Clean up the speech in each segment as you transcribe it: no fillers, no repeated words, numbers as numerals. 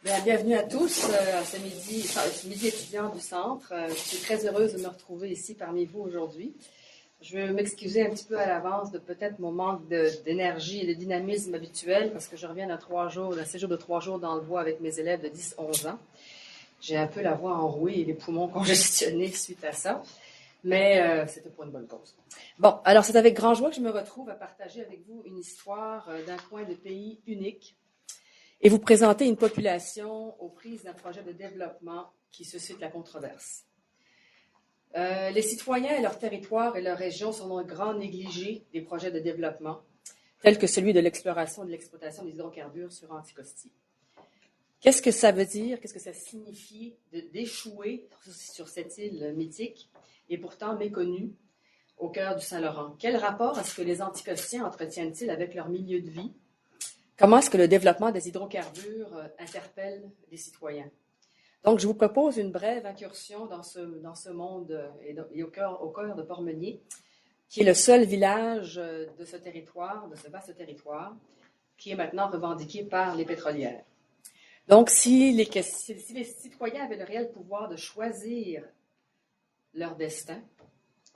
Bien, bienvenue à tous ce midi étudiant du centre. Je suis très heureuse de me retrouver ici parmi vous aujourd'hui. Je veux m'excuser un petit peu à l'avance de peut-être mon manque d'énergie et de dynamisme habituel parce que je reviens d'un séjour de 3 jours dans le bois avec mes élèves de 10-11 ans. J'ai un peu la voix enrouée et les poumons congestionnés suite à ça, mais c'était pour une bonne cause. Bon, alors c'est avec grand joie que je me retrouve à partager avec vous une histoire d'un coin de pays unique et vous présenter une population aux prises d'un projet de développement qui suscite la controverse. Les citoyens et leur territoire et leur région sont donc grand négligés des projets de développement, tels que celui de l'exploration et de l'exploitation des hydrocarbures sur Anticosti. Qu'est-ce que ça veut dire, qu'est-ce que ça signifie d'échouer sur cette île mythique et pourtant méconnue au cœur du Saint-Laurent? Quel rapport est-ce que les Anticostiens entretiennent-ils avec leur milieu de vie? Comment est-ce que le développement des hydrocarbures interpelle les citoyens? Donc, je vous propose une brève incursion dans ce monde et au cœur de Port-Meunier, qui est le seul village de ce territoire, de ce vaste territoire, qui est maintenant revendiqué par les pétrolières. Donc, si les citoyens avaient le réel pouvoir de choisir leur destin,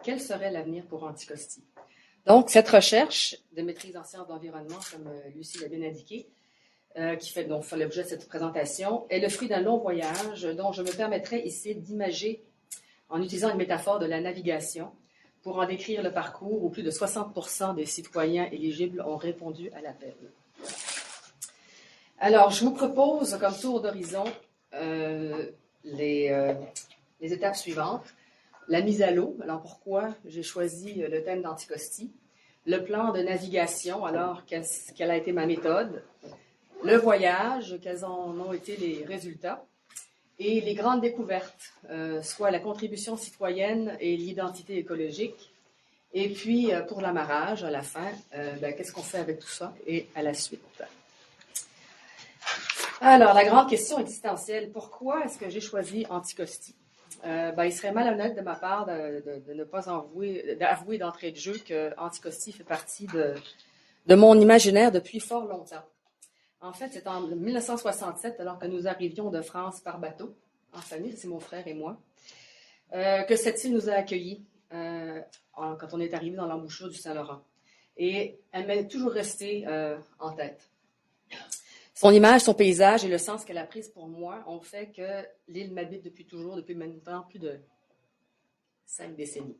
quel serait l'avenir pour Anticosti? Donc, cette recherche de maîtrise en sciences d'environnement, comme Lucie l'a bien indiqué, qui fait l'objet de cette présentation, est le fruit d'un long voyage dont je me permettrai ici d'imager en utilisant une métaphore de la navigation pour en décrire le parcours où plus de 60% des citoyens éligibles ont répondu à l'appel. Alors, je vous propose comme tour d'horizon les étapes suivantes. La mise à l'eau, alors pourquoi j'ai choisi le thème d'Anticosti, le plan de navigation, alors quelle a été ma méthode, le voyage, quels en ont été les résultats, et les grandes découvertes, soit la contribution citoyenne et l'identité écologique, et puis pour l'amarrage, à la fin, qu'est-ce qu'on fait avec tout ça, et à la suite. Alors, la grande question existentielle, pourquoi est-ce que j'ai choisi Anticosti? Il serait malhonnête de ma part de ne pas d'avouer d'entrée de jeu que Anticosti fait partie de mon imaginaire depuis fort longtemps. En fait, c'est en 1967, alors que nous arrivions de France par bateau, en famille, c'est mon frère et moi, que cette île nous a accueillis quand on est arrivé dans l'embouchure du Saint-Laurent. Et elle m'est toujours restée en tête. Son image, son paysage et le sens qu'elle a pris pour moi ont fait que l'île m'habite depuis toujours, depuis maintenant plus de 5 décennies.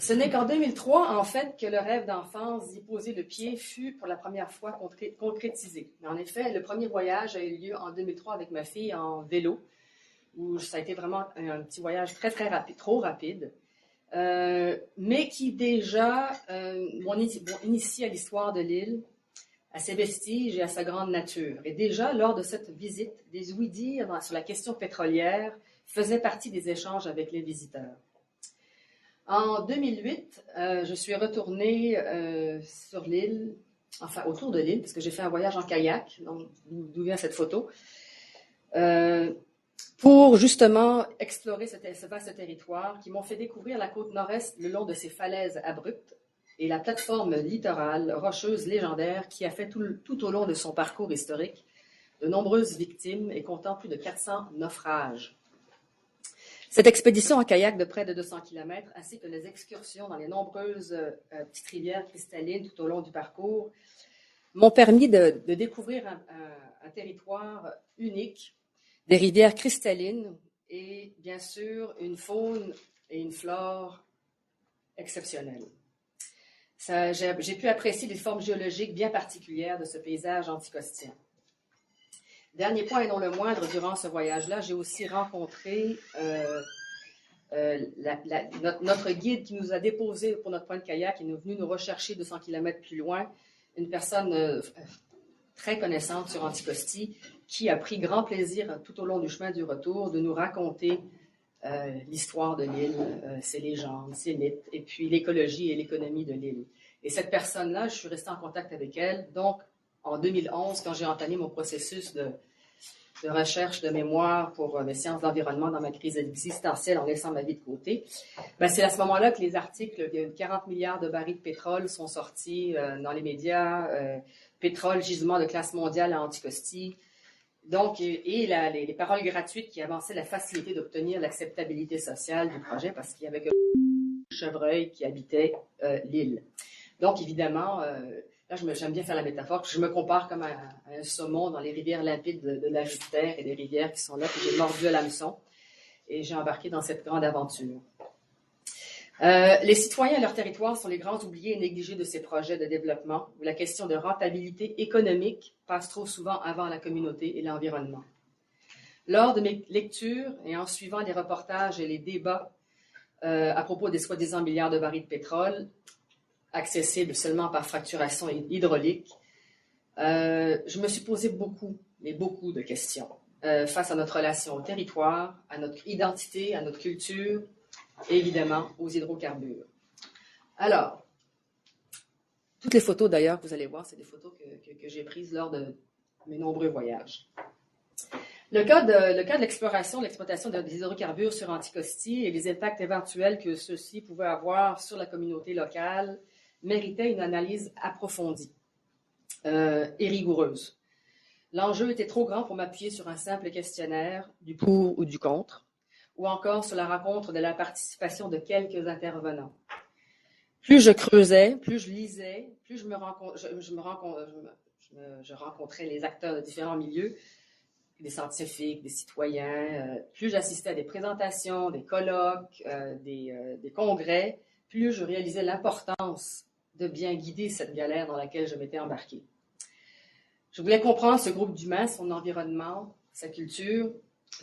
Ce n'est qu'en 2003, en fait, que le rêve d'enfance d'y poser le pied fut pour la première fois concrétisé. En effet, le premier voyage a eu lieu en 2003 avec ma fille en vélo, où ça a été vraiment un petit voyage très, très rapide, trop rapide, mais qui déjà m'ont initié à l'histoire de l'île, à ses vestiges et à sa grande nature. Et déjà, lors de cette visite, des ouï-dire sur la question pétrolière faisaient partie des échanges avec les visiteurs. En 2008, je suis retournée sur l'île, enfin autour de l'île, parce que j'ai fait un voyage en kayak, donc d'où vient cette photo, pour justement explorer ce vaste territoire qui m'ont fait découvrir la côte nord-est le long de ces falaises abruptes, et la plateforme littorale rocheuse légendaire qui a fait tout au long de son parcours historique de nombreuses victimes et comptant plus de 400 naufrages. Cette expédition en kayak de près de 200 km, ainsi que les excursions dans les nombreuses petites rivières cristallines tout au long du parcours, m'ont permis de découvrir un territoire unique, des rivières cristallines et bien sûr une faune et une flore exceptionnelles. J'ai pu apprécier les formes géologiques bien particulières de ce paysage anticostien. Dernier point et non le moindre, durant ce voyage-là, j'ai aussi rencontré notre guide qui nous a déposé pour notre point de kayak. Il est venu nous rechercher 200 km plus loin, une personne très connaissante sur Anticosti qui a pris grand plaisir tout au long du chemin du retour de nous raconter l'histoire de l'île, ses légendes, ses mythes, et puis l'écologie et l'économie de l'île. Et cette personne-là, je suis restée en contact avec elle. Donc, en 2011, quand j'ai entamé mon processus de recherche de mémoire pour les sciences d'environnement dans ma crise existentielle en laissant ma vie de côté, c'est à ce moment-là que les articles de 40 milliards de barils de pétrole sont sortis dans les médias. Pétrole, gisement de classe mondiale à Anticosti. Donc, les paroles gratuites qui avançaient la facilité d'obtenir l'acceptabilité sociale du projet parce qu'il y avait que chevreuil qui habitait l'île. Donc, évidemment, là, j'aime bien faire la métaphore, je me compare comme à un saumon dans les rivières limpides de la Jupiter et des rivières qui sont là, puis j'ai mordu à l'hameçon et j'ai embarqué dans cette grande aventure. Les citoyens et leur territoire sont les grands oubliés et négligés de ces projets de développement où la question de rentabilité économique passe trop souvent avant la communauté et l'environnement. Lors de mes lectures et en suivant les reportages et les débats à propos des soi-disant milliards de barils de pétrole, accessibles seulement par fracturation hydraulique, je me suis posé beaucoup de questions face à notre relation au territoire, à notre identité, à notre culture, et évidemment aux hydrocarbures. Alors, toutes les photos d'ailleurs que vous allez voir, c'est des photos que j'ai prises lors de mes nombreux voyages. Le cas de l'exploration, l'exploitation des hydrocarbures sur Anticosti et les impacts éventuels que ceux-ci pouvaient avoir sur la communauté locale méritait une analyse approfondie et rigoureuse. L'enjeu était trop grand pour m'appuyer sur un simple questionnaire du pour ou du contre, ou encore sur la rencontre de la participation de quelques intervenants. Plus je creusais, plus je lisais, plus je rencontrais les acteurs de différents milieux, des scientifiques, des citoyens, plus j'assistais à des présentations, des colloques, des congrès, plus je réalisais l'importance de bien guider cette galère dans laquelle je m'étais embarquée. Je voulais comprendre ce groupe d'humains, son environnement, sa culture,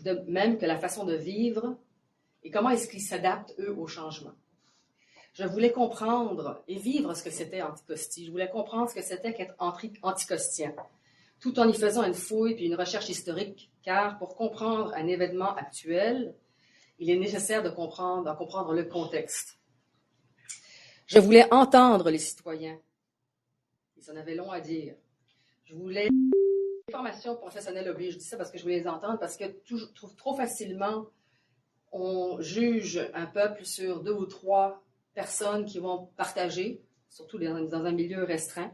de même que la façon de vivre et comment est-ce qu'ils s'adaptent, eux, au changement. Je voulais comprendre et vivre ce que c'était Anticosti. Je voulais comprendre ce que c'était qu'être anticostien, tout en y faisant une fouille puis une recherche historique, car pour comprendre un événement actuel, il est nécessaire d'en comprendre le contexte. Je voulais entendre les citoyens. Ils en avaient long à dire. Je voulais formation professionnelle oblige. Je dis ça parce que je voulais les entendre, parce que trop facilement, on juge un peuple sur 2 ou 3 personnes qui vont partager, surtout dans un milieu restreint.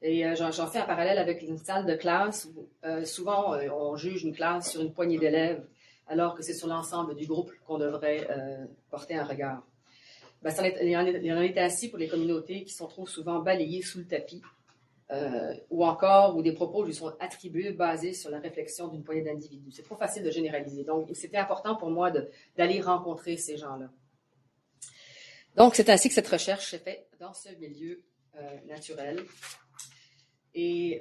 Et j'en fais un parallèle avec une salle de classe où souvent on juge une classe sur une poignée d'élèves, alors que c'est sur l'ensemble du groupe qu'on devrait porter un regard. Ben, il en est ainsi pour les communautés qui sont trop souvent balayées sous le tapis, ou encore où des propos lui sont attribués basés sur la réflexion d'une poignée d'individus. C'est trop facile de généraliser. Donc, c'était important pour moi d'aller rencontrer ces gens-là. Donc, c'est ainsi que cette recherche s'est faite dans ce milieu naturel. Et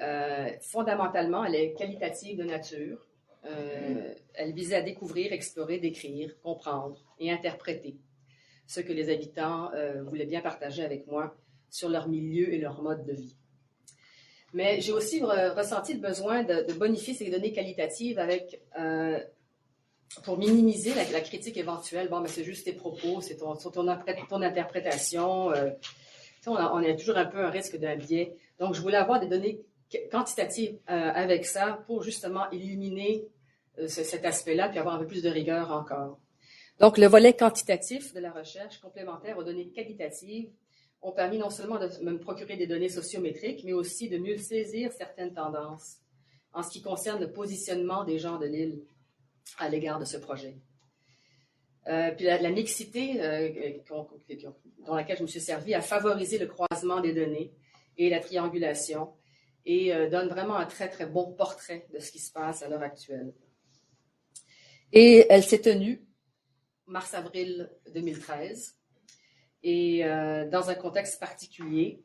fondamentalement, elle est qualitative de nature. Elle visait à découvrir, explorer, décrire, comprendre et interpréter ce que les habitants voulaient bien partager avec moi sur leur milieu et leur mode de vie. Mais j'ai aussi ressenti le besoin de bonifier ces données qualitatives pour minimiser la critique éventuelle. Bon, mais c'est juste tes propos, c'est ton interprétation. On a toujours un peu un risque d'un biais. Donc, je voulais avoir des données quantitatives avec ça pour justement éliminer cet aspect-là puis avoir un peu plus de rigueur encore. Donc, le volet quantitatif de la recherche complémentaire aux données qualitatives ont permis non seulement de me procurer des données sociométriques, mais aussi de mieux saisir certaines tendances en ce qui concerne le positionnement des gens de l'île à l'égard de ce projet. Puis la mixité dans laquelle je me suis servi a favorisé le croisement des données et la triangulation et donne vraiment un très, très bon portrait de ce qui se passe à l'heure actuelle. Et elle s'est tenue mars-avril 2013. Et dans un contexte particulier,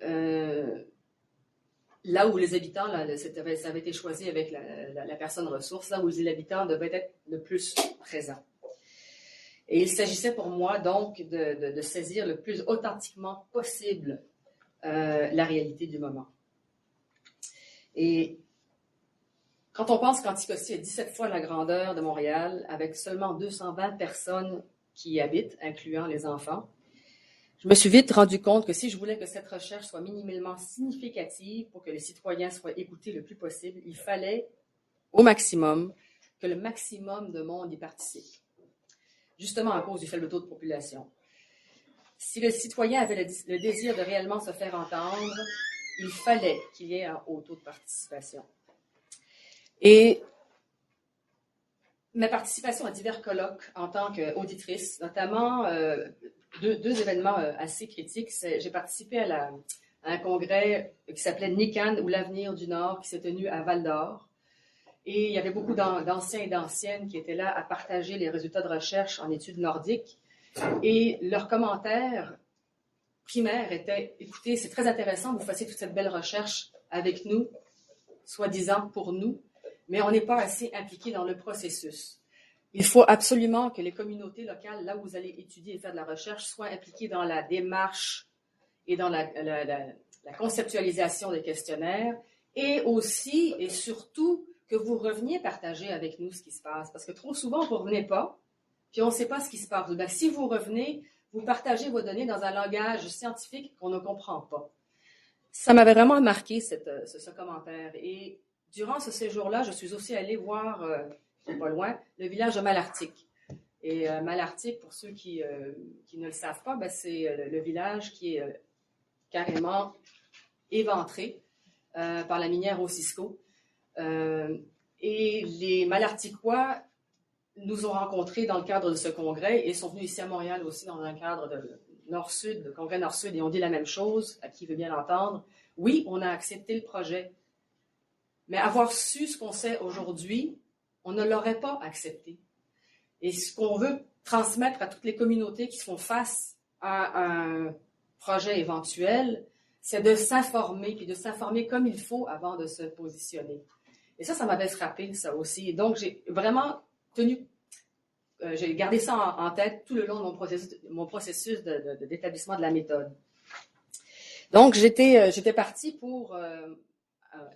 là où les habitants, ça avait été choisi avec la personne ressource, là où les habitants devaient être le plus présents. Et il s'agissait pour moi donc de saisir le plus authentiquement possible la réalité du moment. Et quand on pense qu'Anticosti est 17 fois la grandeur de Montréal, avec seulement 220 personnes qui y habitent, incluant les enfants, je me suis vite rendu compte que si je voulais que cette recherche soit minimalement significative pour que les citoyens soient écoutés le plus possible, il fallait au maximum que le maximum de monde y participe, justement à cause du faible taux de population. Si le citoyen avait le désir de réellement se faire entendre, il fallait qu'il y ait un haut taux de participation. Et ma participation à divers colloques en tant qu'auditrice, notamment deux événements assez critiques. J'ai participé à un congrès qui s'appelait NICAN ou l'avenir du Nord qui s'est tenu à Val-d'Or. Et il y avait beaucoup d'anciens et d'anciennes qui étaient là à partager les résultats de recherche en études nordiques. Et leurs commentaires primaires étaient, écoutez, c'est très intéressant que vous fassiez toute cette belle recherche avec nous, soi-disant pour nous, mais on n'est pas assez impliqué dans le processus. Il faut absolument que les communautés locales, là où vous allez étudier et faire de la recherche, soient impliquées dans la démarche et dans la conceptualisation des questionnaires, et aussi et surtout que vous reveniez partager avec nous ce qui se passe. Parce que trop souvent, vous ne revenez pas, puis on ne sait pas ce qui se passe. Donc, si vous revenez, vous partagez vos données dans un langage scientifique qu'on ne comprend pas. Ça m'avait vraiment marqué ce commentaire. Et durant ce séjour-là, je suis aussi allée voir, pas loin, le village de Malartic. Et Malartic, pour ceux qui ne le savent pas, ben, c'est le village qui est carrément éventré par la minière au Cisco. Et les Malarticois nous ont rencontrés dans le cadre de ce congrès et sont venus ici à Montréal aussi dans un cadre de Nord-Sud, de congrès Nord-Sud, et ont dit la même chose, à qui veut bien l'entendre. Oui, on a accepté le projet, mais avoir su ce qu'on sait aujourd'hui, on ne l'aurait pas accepté. Et ce qu'on veut transmettre à toutes les communautés qui font face à un projet éventuel, c'est de s'informer, puis de s'informer comme il faut avant de se positionner. Et ça m'avait frappé, ça aussi. Et donc, j'ai vraiment j'ai gardé ça en tête tout le long de mon processus d'établissement de la méthode. Donc, j'étais partie pour,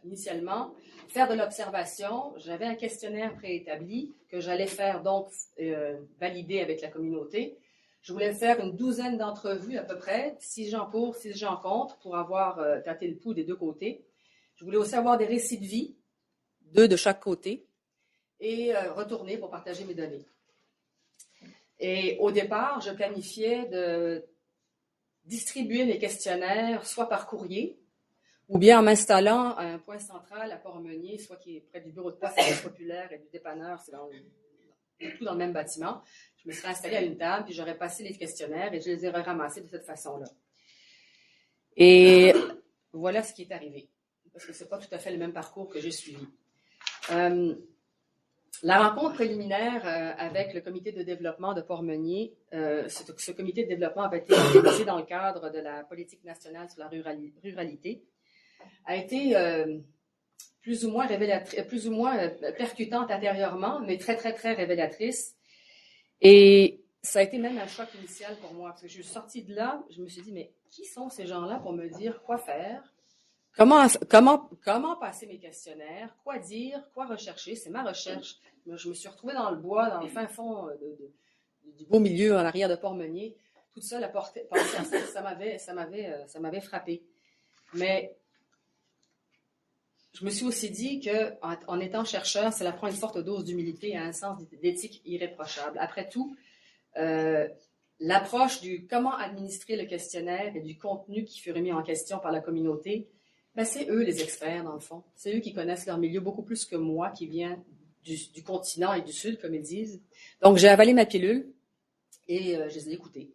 initialement, faire de l'observation. J'avais un questionnaire préétabli que j'allais faire, donc, valider avec la communauté. Je voulais faire une douzaine d'entrevues à peu près, 6 gens pour, 6 gens contre, pour avoir tâté le pouls des deux côtés. Je voulais aussi avoir des récits de vie, 2 de chaque côté, et retourner pour partager mes données. Et au départ, je planifiais de distribuer les questionnaires soit par courrier, ou bien en m'installant à un point central à Port-Meunier, soit qui est près du bureau de poste populaire et du dépanneur, c'est tout dans le même bâtiment. Je me serais installée à une table, puis j'aurais passé les questionnaires et je les aurais ramassés de cette façon-là. Et voilà ce qui est arrivé, parce que ce n'est pas tout à fait le même parcours que j'ai suivi. La rencontre préliminaire avec le comité de développement de Port-Meunier, ce comité de développement avait été organisé dans le cadre de la politique nationale sur la ruralité, a été plus ou moins percutante intérieurement, mais très, très, très révélatrice. Et ça a été même un choc initial pour moi, parce que je suis sortie de là, je me suis dit, mais qui sont ces gens-là pour me dire quoi faire? Comment passer mes questionnaires? Quoi dire? Quoi rechercher? C'est ma recherche. Je me suis retrouvée dans le bois, dans le fin fond du beau milieu, en arrière de Port-Meunier. Toute seule à penser à ça, ça m'avait frappée. Mais je me suis aussi dit qu'en étant chercheur, cela prend une forte dose d'humilité et un sens d'éthique irréprochable. Après tout, l'approche du comment administrer le questionnaire et du contenu qui fut remis en question par la communauté, ben c'est eux les experts, dans le fond. C'est eux qui connaissent leur milieu beaucoup plus que moi, qui viens du continent et du Sud, comme ils disent. Donc, j'ai avalé ma pilule et je les ai écoutés.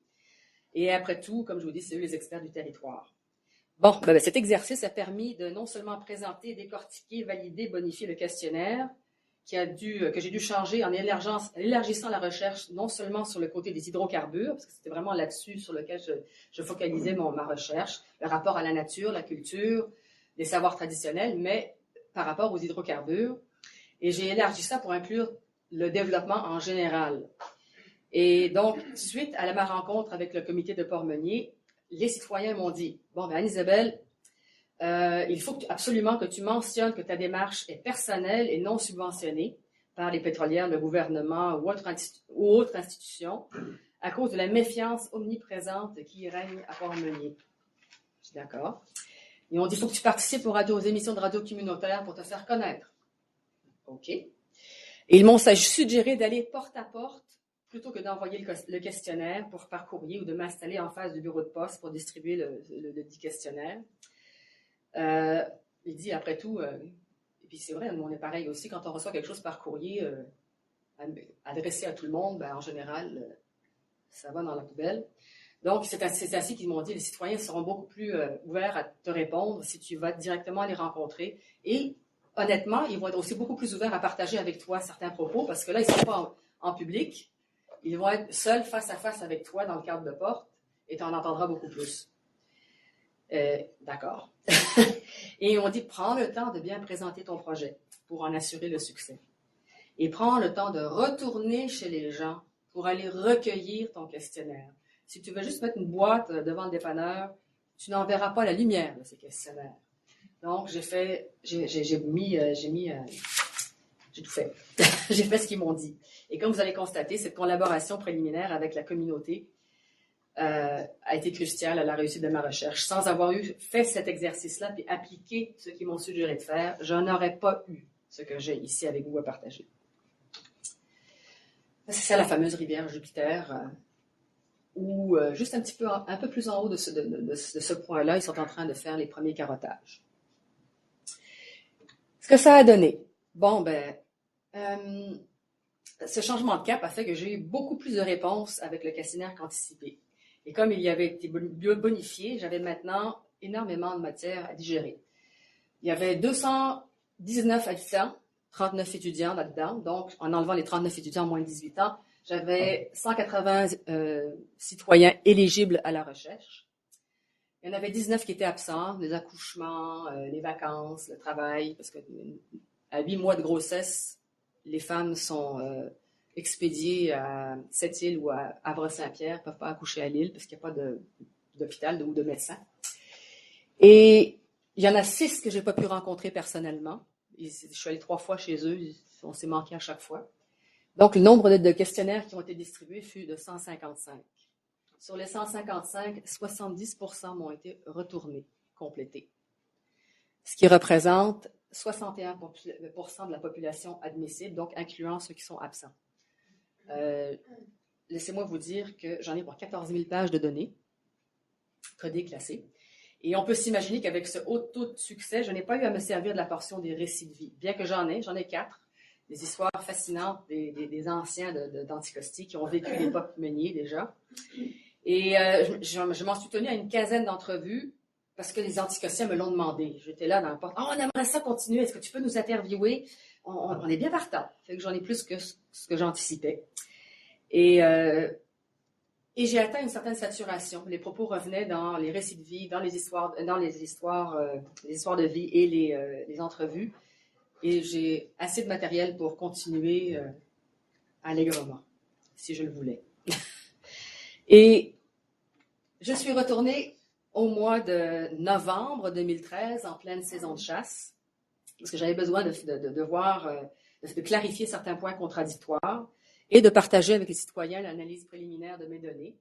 Et après tout, comme je vous dis, c'est eux les experts du territoire. Bon, ben, cet exercice a permis de non seulement présenter, décortiquer, valider, bonifier le questionnaire, que j'ai dû changer en élargissant la recherche, non seulement sur le côté des hydrocarbures, parce que c'était vraiment là-dessus sur lequel je focalisais ma recherche, le rapport à la nature, la culture, les savoirs traditionnels, mais par rapport aux hydrocarbures. Et j'ai élargi ça pour inclure le développement en général. Et donc, suite à ma rencontre avec le comité de Port-Meunier, les citoyens m'ont dit, bon, ben Anne-Isabelle, il faut absolument que tu mentionnes que ta démarche est personnelle et non subventionnée par les pétrolières, le gouvernement ou autre institution à cause de la méfiance omniprésente qui règne à Port-Meunier. Je suis d'accord. Ils ont dit, il faut que tu participes aux émissions de radio communautaires pour te faire connaître. OK. Et ils m'ont suggéré d'aller porte à porte plutôt que d'envoyer le questionnaire par courrier ou de m'installer en face du bureau de poste pour distribuer le dit questionnaire. Il dit, après tout, et puis c'est vrai, nous on est pareil aussi, quand on reçoit quelque chose par courrier, adressé à tout le monde, ben, en général, ça va dans la poubelle. Donc, c'est ainsi qu'ils m'ont dit, les citoyens seront beaucoup plus ouverts à te répondre si tu vas directement les rencontrer. Et honnêtement, ils vont être aussi beaucoup plus ouverts à partager avec toi certains propos, parce que là, ils ne sont pas en public. Ils vont être seuls face à face avec toi dans le cadre de porte, et tu en entendras beaucoup plus. D'accord. Et on dit, prends le temps de bien présenter ton projet pour en assurer le succès. Et prends le temps de retourner chez les gens pour aller recueillir ton questionnaire. Si tu veux juste mettre une boîte devant le dépanneur, tu n'en verras pas la lumière de ces questionnaires. Donc, j'ai tout fait. J'ai fait ce qu'ils m'ont dit. Et comme vous allez constater, cette collaboration préliminaire avec la communauté a été cruciale à la réussite de ma recherche. Sans avoir fait cet exercice-là et appliqué ce qu'ils m'ont suggéré de faire, je n'aurais pas eu ce que j'ai ici avec vous à partager. C'est ça la fameuse rivière Jupiter, où juste un peu plus en haut de ce point-là, ils sont en train de faire les premiers carottages. Ce que ça a donné? Bon, ce changement de cap a fait que j'ai eu beaucoup plus de réponses avec le questionnaire qu'anticipé. Et comme il y avait été bonifié, j'avais maintenant énormément de matière à digérer. Il y avait 219 habitants, 39 étudiants là-dedans. Donc, en enlevant les 39 étudiants moins de 18 ans, j'avais 180 citoyens éligibles à la recherche. Il y en avait 19 qui étaient absents, les accouchements, les vacances, le travail, parce que à 8 mois de grossesse, les femmes sont expédiées à Sept-Îles ou à Havre-Saint-Pierre, ne peuvent pas accoucher à Lille parce qu'il n'y a pas d'hôpital ou de médecin. Et il y en a 6 que je n'ai pas pu rencontrer personnellement. Je suis allée 3 fois chez eux, on s'est manqué à chaque fois. Donc, le nombre de questionnaires qui ont été distribués fut de 155. Sur les 155, 70% m'ont été retournés, complétés. Ce qui représente 61% de la population admissible, donc incluant ceux qui sont absents. Laissez-moi vous dire que j'en ai pour 14 000 pages de données, codées, classées. Et on peut s'imaginer qu'avec ce haut taux de succès, je n'ai pas eu à me servir de la portion des récits de vie. Bien que j'en ai 4. Des histoires fascinantes des anciens d'Anticosti qui ont vécu l'époque Meunier déjà. Et je m'en suis tenue à une quinzaine d'entrevues parce que les Anticostiens me l'ont demandé. J'étais là dans la porte. « Oh, on aimerait ça continuer. Est-ce que tu peux nous interviewer? » On est bien partant. Fait que j'en ai plus que ce que j'anticipais. Et j'ai atteint une certaine saturation. Les propos revenaient dans les récits de vie, dans les histoires de vie et les entrevues. Et j'ai assez de matériel pour continuer allègrement, si je le voulais. Et je suis retournée au mois de novembre 2013, en pleine saison de chasse, parce que j'avais besoin de clarifier certains points contradictoires et de partager avec les citoyens l'analyse préliminaire de mes données.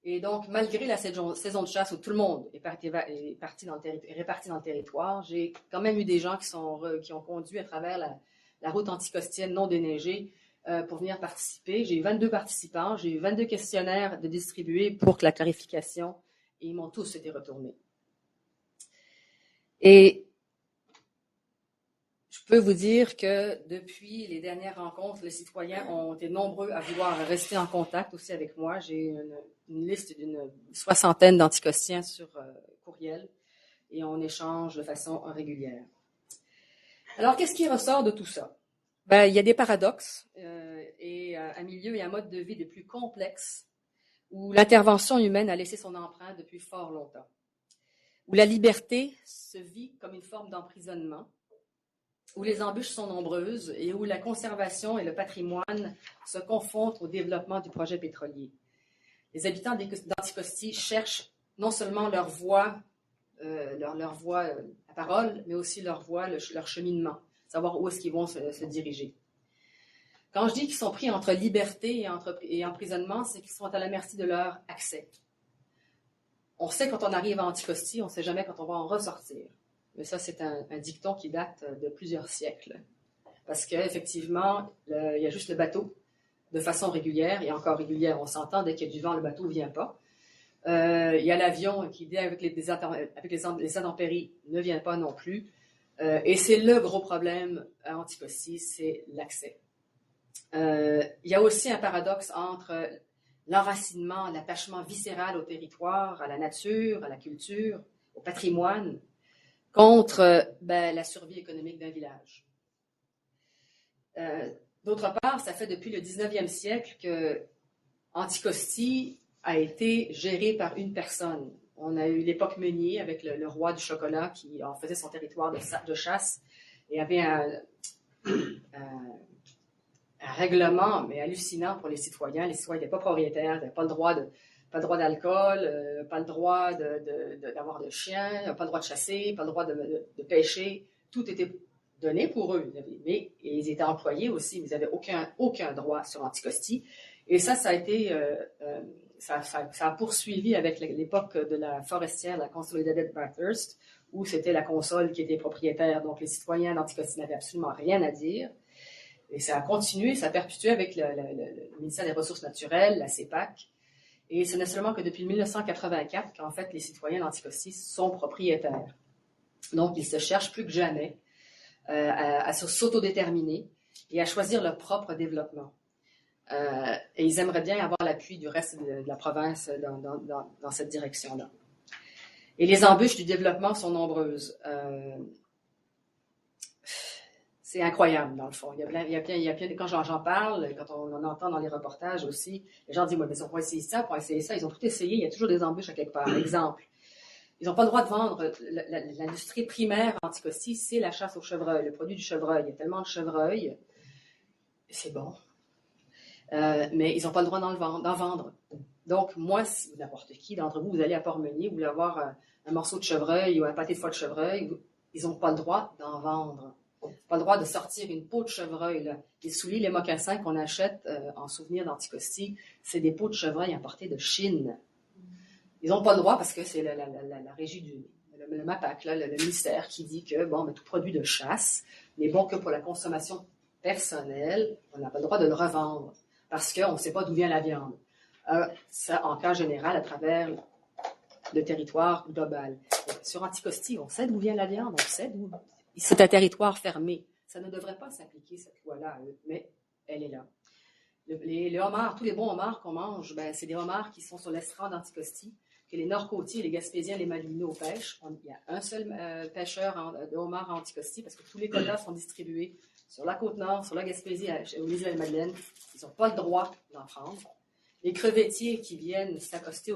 Et donc, malgré la saison de chasse où tout le monde est réparti dans le territoire, j'ai quand même eu des gens qui ont conduit à travers la route anticostienne non déneigée pour venir participer. J'ai eu 22 participants, j'ai eu 22 questionnaires de distribuer pour la clarification et ils m'ont tous été retournés. Et je peux vous dire que depuis les dernières rencontres, les citoyens ont été nombreux à vouloir rester en contact aussi avec moi. J'ai une liste d'une 60aine d'anticostiens sur courriel et on échange de façon régulière. Alors, qu'est-ce qui ressort de tout ça? Il y a des paradoxes et un milieu et un mode de vie des plus complexes où l'intervention humaine a laissé son empreinte depuis fort longtemps, où la liberté se vit comme une forme d'emprisonnement, où les embûches sont nombreuses et où la conservation et le patrimoine se confondent au développement du projet pétrolier. Les habitants d'Anticosti cherchent non seulement leur voie, à parole, mais aussi leur voie, leur cheminement, savoir où est-ce qu'ils vont se diriger. Quand je dis qu'ils sont pris entre liberté et emprisonnement, c'est qu'ils sont à la merci de leur accès. On sait quand on arrive à Anticosti, on ne sait jamais quand on va en ressortir. Mais ça, c'est un dicton qui date de plusieurs siècles. Parce qu'effectivement, il y a juste le bateau de façon régulière, et encore régulière, on s'entend, dès qu'il y a du vent, le bateau ne vient pas. Il y a l'avion qui, avec les intempéries, ne vient pas non plus. Et c'est le gros problème à Anticosti, c'est l'accès. Il y a aussi un paradoxe entre l'enracinement, l'attachement viscéral au territoire, à la nature, à la culture, au patrimoine, contre la survie économique d'un village. D'autre part, ça fait depuis le 19e siècle que Anticosti a été géré par une personne. On a eu l'époque Meunier avec le roi du chocolat qui en faisait son territoire de chasse et avait un règlement, mais hallucinant pour les citoyens. Les citoyens n'étaient pas propriétaires, n'avaient pas le droit d'alcool, pas le droit d'avoir de chiens, pas le droit de chasser, pas le droit de pêcher. Tout était donné pour eux. Mais ils étaient employés aussi, mais ils n'avaient aucun droit sur Anticosti. Et ça a été... ça a poursuivi avec l'époque de la forestière, la Consolidated Bathurst, où c'était la console qui était propriétaire. Donc, les citoyens d'Anticosti n'avaient absolument rien à dire. Et ça a continué, ça a perpétué avec le ministère des Ressources naturelles, la CEPAC. Et ce n'est seulement que depuis 1984 qu'en fait, les citoyens d'Anticosti sont propriétaires. Donc, ils se cherchent plus que jamais à s'autodéterminer et à choisir leur propre développement. Et ils aimeraient bien avoir l'appui du reste de la province dans cette direction-là. Et les embûches du développement sont nombreuses. C'est incroyable, dans le fond. Quand j'en parle, quand on en entend dans les reportages aussi, les gens disent, mais on pourrait essayer ça, ils ont tout essayé, il y a toujours des embûches à quelque part. Exemple, ils n'ont pas le droit de vendre, l'industrie primaire Anticosti, c'est la chasse au chevreuil, le produit du chevreuil. Il y a tellement de chevreuils, c'est bon. Mais ils n'ont pas le droit d'en vendre. Donc, moi, si n'importe qui d'entre vous, vous allez à Port-Meunier, vous voulez avoir un morceau de chevreuil ou un pâté de foie de chevreuil, ils n'ont pas le droit d'en vendre. Pas le droit de sortir une peau de chevreuil. Là. Les souliers, les mocassins qu'on achète en souvenir d'Anticosti, c'est des peaux de chevreuil importées de Chine. Ils n'ont pas le droit parce que c'est la régie le MAPAC, là, le ministère, qui dit que tout produit de chasse n'est bon que pour la consommation personnelle. On n'a pas le droit de le revendre parce qu'on ne sait pas d'où vient la viande. Ça, en cas général, à travers le territoire global. Sur Anticosti, on sait d'où vient la viande, on sait d'où. C'est un territoire fermé. Ça ne devrait pas s'appliquer, cette loi-là, à eux, mais elle est là. Les homards, tous les bons homards qu'on mange, c'est des homards qui sont sur l'estrade d'Anticosti, que les Nord-Côtiers, les Gaspésiens, les Maluminaux pêchent. Il y a un seul pêcheur de homards à Anticosti parce que tous les quotas sont distribués sur la Côte-Nord, sur la Gaspésie, aux Îles-Madeleine. Ils n'ont pas le droit d'en prendre. Les crevettiers qui viennent s'accoster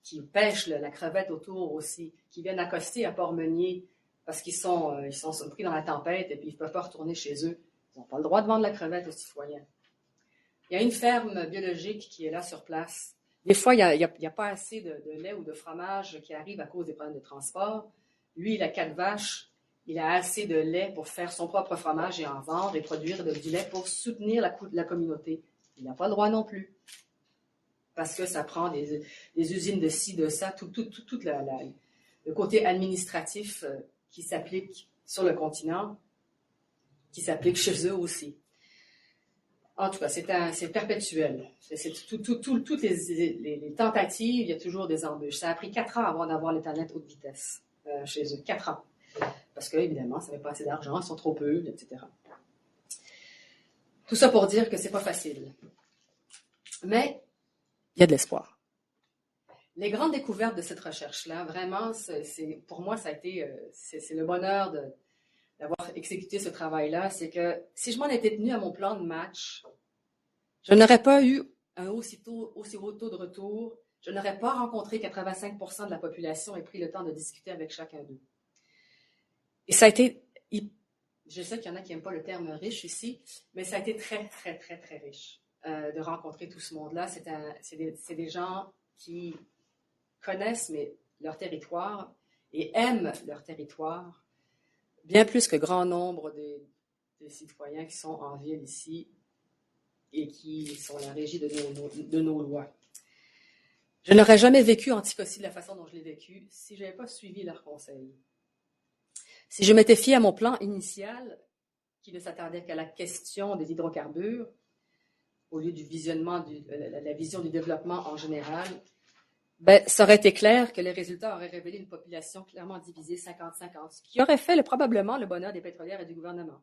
qui pêchent la crevette autour aussi, qui viennent accoster à Port-Meunier parce qu'ils sont pris dans la tempête et puis ils ne peuvent pas retourner chez eux. Ils n'ont pas le droit de vendre la crevette aux citoyens. Il y a une ferme biologique qui est là sur place. Des fois, il n'y a pas assez de lait ou de fromage qui arrive à cause des problèmes de transport. Lui, il a 4 vaches. Il a assez de lait pour faire son propre fromage et en vendre et produire du lait pour soutenir la communauté. Il n'a pas le droit non plus. Parce que ça prend des usines de ci, de ça, tout le côté administratif qui s'applique sur le continent, qui s'applique chez eux aussi. En tout cas, c'est perpétuel. Toutes les tentatives, il y a toujours des embûches. Ça a pris 4 ans avant d'avoir l'Internet haute vitesse chez eux. 4 ans. Parce que, évidemment, ça n'avait pas assez d'argent, ils sont trop peu, etc. Tout ça pour dire que c'est pas facile. Mais il y a de l'espoir. Les grandes découvertes de cette recherche-là, vraiment, pour moi, ça a été, c'est le bonheur d'avoir exécuté ce travail-là, c'est que si je m'en étais tenu à mon plan de match, je n'aurais pas eu un aussi haut taux de retour, je n'aurais pas rencontré 85% de la population et pris le temps de discuter avec chacun d'eux. Et ça a été, je sais qu'il y en a qui n'aiment pas le terme riche ici, mais ça a été très, très, très, très riche de rencontrer tout ce monde-là. C'est des gens qui connaissent leur territoire et aiment leur territoire, bien plus que grand nombre des citoyens qui sont en ville ici et qui sont la régie de nos lois. Je n'aurais jamais vécu Anticosti de la façon dont je l'ai vécu si je n'avais pas suivi leurs conseils. Si je m'étais fiée à mon plan initial, qui ne s'attardait qu'à la question des hydrocarbures, au lieu du visionnement, la vision du développement en général, ça aurait été clair que les résultats auraient révélé une population clairement divisée 50-50, ce qui aurait fait probablement le bonheur des pétrolières et du gouvernement.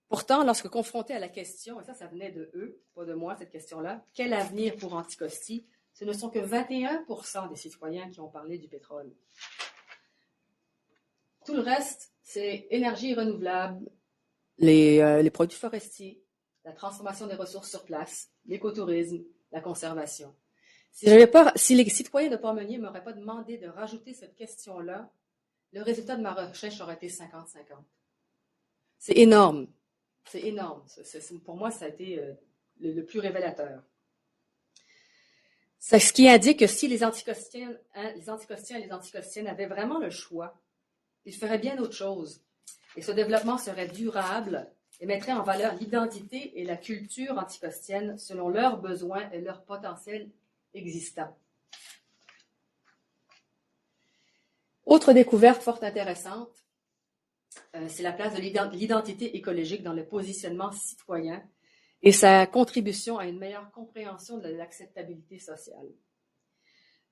Pourtant, lorsque confronté à la question, et ça venait de eux, pas de moi, cette question-là, quel avenir pour Anticosti, ce ne sont que 21% des citoyens qui ont parlé du pétrole. Tout le reste, c'est énergie renouvelable, les produits forestiers, la transformation des ressources sur place, l'écotourisme, la conservation. Si les citoyens de Port-Meunier ne m'auraient pas demandé de rajouter cette question-là, le résultat de ma recherche aurait été 50-50. C'est énorme. C'est énorme. Pour moi, ça a été le plus révélateur. C'est ce qui indique que si les anticostiens et les anticostiennes avaient vraiment le choix, ils feraient bien autre chose. Et ce développement serait durable et mettrait en valeur l'identité et la culture anticostienne selon leurs besoins et leur potentiel existant. Autre découverte fort intéressante, c'est la place de l'identité écologique dans le positionnement citoyen et sa contribution à une meilleure compréhension de l'acceptabilité sociale.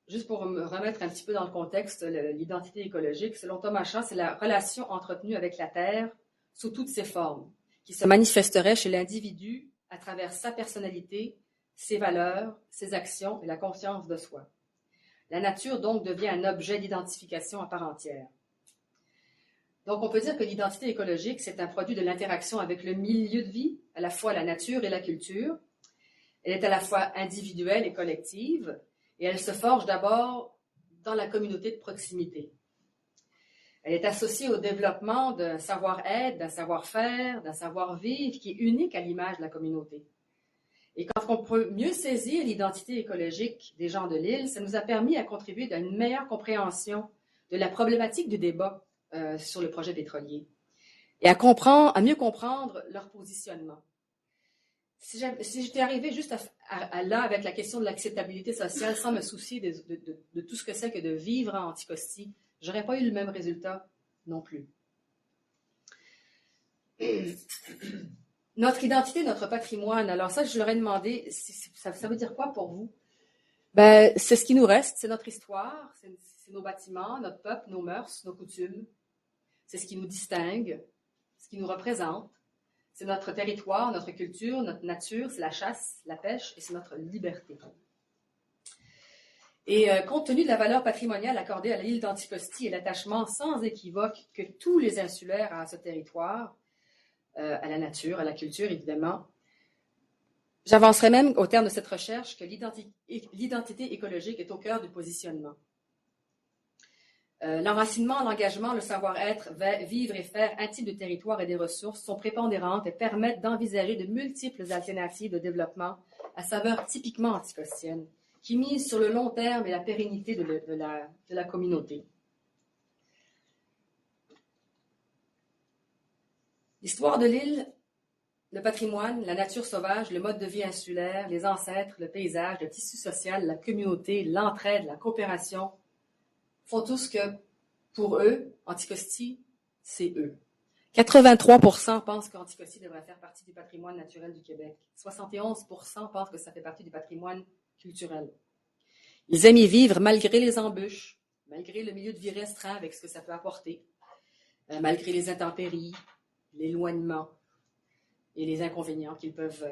Juste pour me remettre un petit peu dans le contexte, l'identité écologique, selon Thomas Shaw, c'est la relation entretenue avec la Terre sous toutes ses formes, qui se manifesterait chez l'individu à travers sa personnalité, ses valeurs, ses actions et la conscience de soi. La nature, donc, devient un objet d'identification à part entière. Donc, on peut dire que l'identité écologique, c'est un produit de l'interaction avec le milieu de vie, à la fois la nature et la culture. Elle est à la fois individuelle et collective, et elle se forge d'abord dans la communauté de proximité. Elle est associée au développement d'un savoir-être, d'un savoir-faire, d'un savoir-vivre qui est unique à l'image de la communauté. Et quand on peut mieux saisir l'identité écologique des gens de l'île, ça nous a permis à contribuer à une meilleure compréhension de la problématique du débat sur le projet pétrolier et à mieux comprendre leur positionnement. Si j'étais arrivée juste là avec la question de l'acceptabilité sociale sans me soucier de tout ce que c'est que de vivre en Anticosti, j'aurais pas eu le même résultat non plus. Notre identité, notre patrimoine, alors ça, je leur ai demandé, ça veut dire quoi pour vous? C'est ce qui nous reste, c'est notre histoire, c'est nos bâtiments, notre peuple, nos mœurs, nos coutumes. C'est ce qui nous distingue, ce qui nous représente. C'est notre territoire, notre culture, notre nature, c'est la chasse, la pêche et c'est notre liberté. Et compte tenu de la valeur patrimoniale accordée à l'île d'Anticosti et l'attachement sans équivoque que tous les insulaires ont à ce territoire, à la nature, à la culture évidemment, j'avancerai même au terme de cette recherche que l'identité écologique est au cœur du positionnement. L'enracinement, l'engagement, le savoir-être, vivre et faire intime du territoire et des ressources sont prépondérantes et permettent d'envisager de multiples alternatives de développement à saveur typiquement anticostienne, qui misent sur le long terme et la pérennité de la communauté. L'histoire de l'île, le patrimoine, la nature sauvage, le mode de vie insulaire, les ancêtres, le paysage, le tissu social, la communauté, l'entraide, la coopération, font tous que, pour eux, Anticosti, c'est eux. 83% pensent qu'Anticosti devrait faire partie du patrimoine naturel du Québec. 71% pensent que ça fait partie du patrimoine culturel. Ils aiment y vivre malgré les embûches, malgré le milieu de vie restreint avec ce que ça peut apporter, malgré les intempéries, l'éloignement et les inconvénients qu'ils peuvent